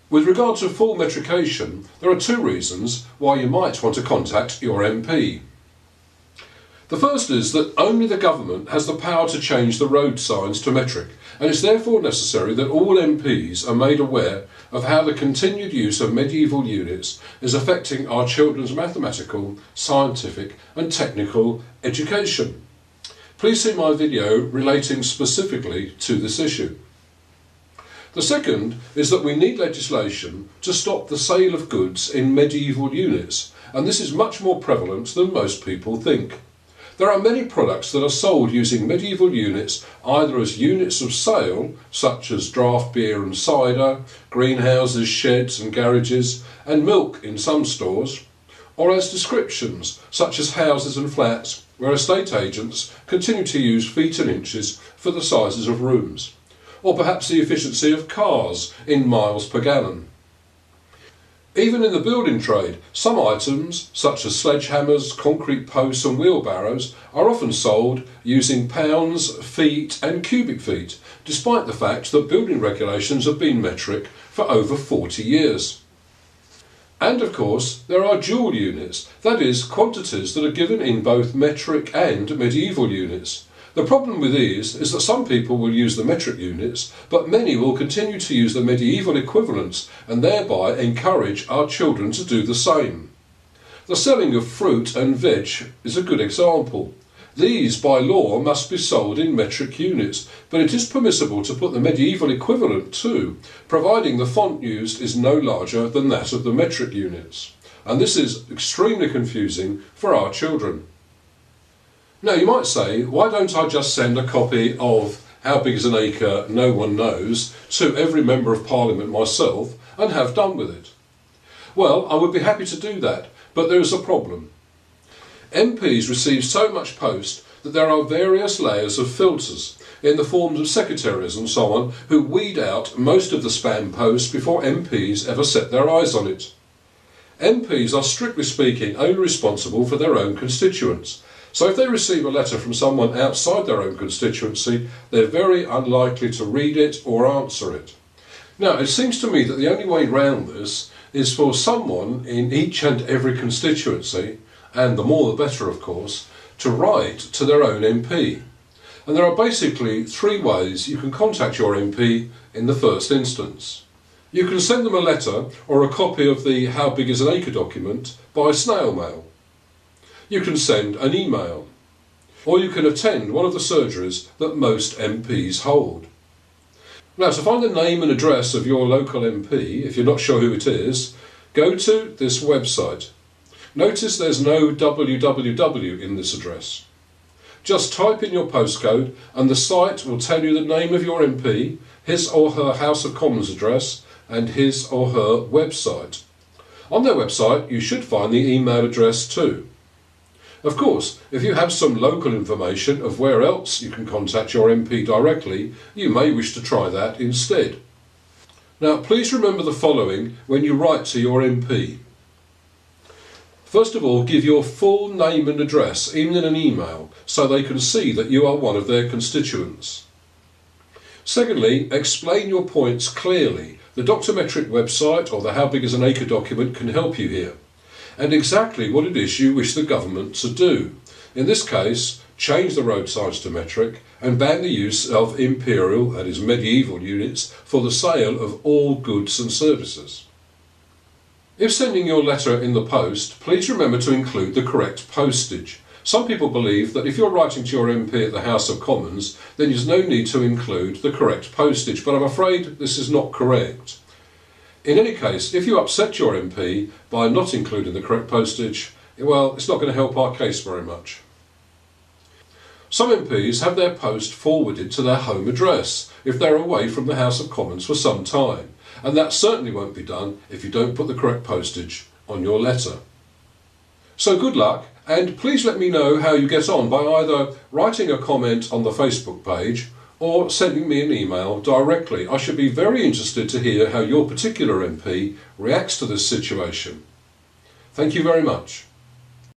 With regard to full metrication, there are two reasons why you might want to contact your MP. The first is that only the government has the power to change the road signs to metric, and it's therefore necessary that all MPs are made aware of how the continued use of medieval units is affecting our children's mathematical, scientific and technical education. Please see my video relating specifically to this issue. The second is that we need legislation to stop the sale of goods in medieval units, and this is much more prevalent than most people think. There are many products that are sold using medieval units, either as units of sale, such as draft beer and cider, greenhouses, sheds and garages, and milk in some stores, or as descriptions, such as houses and flats, where estate agents continue to use feet and inches for the sizes of rooms, or perhaps the efficiency of cars in miles per gallon. Even in the building trade, some items, such as sledgehammers, concrete posts and wheelbarrows, are often sold using pounds, feet and cubic feet, despite the fact that building regulations have been metric for over 40 years. And of course, there are dual units, that is, quantities that are given in both metric and medieval units. The problem with these is that some people will use the metric units, but many will continue to use the medieval equivalents and thereby encourage our children to do the same. The selling of fruit and veg is a good example. These, by law, must be sold in metric units, but it is permissible to put the medieval equivalent too, providing the font used is no larger than that of the metric units. And this is extremely confusing for our children. Now you might say, why don't I just send a copy of How Big is an Acre No One Knows to every Member of Parliament myself and have done with it? Well, I would be happy to do that, but there is a problem. MPs receive so much post that there are various layers of filters in the forms of secretaries and so on who weed out most of the spam post before MPs ever set their eyes on it. MPs are strictly speaking only responsible for their own constituents. So if they receive a letter from someone outside their own constituency, they're very unlikely to read it or answer it. Now, it seems to me that the only way round this is for someone in each and every constituency, and the more the better of course, to write to their own MP. And there are basically three ways you can contact your MP in the first instance. You can send them a letter or a copy of the How Big is an Acre document by snail mail. You can send an email, or you can attend one of the surgeries that most MPs hold. Now, to find the name and address of your local MP, if you're not sure who it is, go to this website. Notice there's no www in this address. Just type in your postcode and the site will tell you the name of your MP, his or her House of Commons address and his or her website. On their website you should find the email address too. Of course, if you have some local information of where else you can contact your MP directly, you may wish to try that instead. Now, please remember the following when you write to your MP. First of all, give your full name and address, even in an email, so they can see that you are one of their constituents. Secondly, explain your points clearly. The Dr. Metric website or the How Big is an Acre document can help you here, and exactly what it is you wish the government to do. In this case, change the road signs to metric and ban the use of imperial, that is medieval units, for the sale of all goods and services. If sending your letter in the post, please remember to include the correct postage. Some people believe that if you're writing to your MP at the House of Commons, then there's no need to include the correct postage, but I'm afraid this is not correct. In any case, if you upset your MP by not including the correct postage, well, it's not going to help our case very much. Some MPs have their post forwarded to their home address if they're away from the House of Commons for some time, and that certainly won't be done if you don't put the correct postage on your letter. So good luck, and please let me know how you get on by either writing a comment on the Facebook page or sending me an email directly. I should be very interested to hear how your particular MP reacts to this situation. Thank you very much.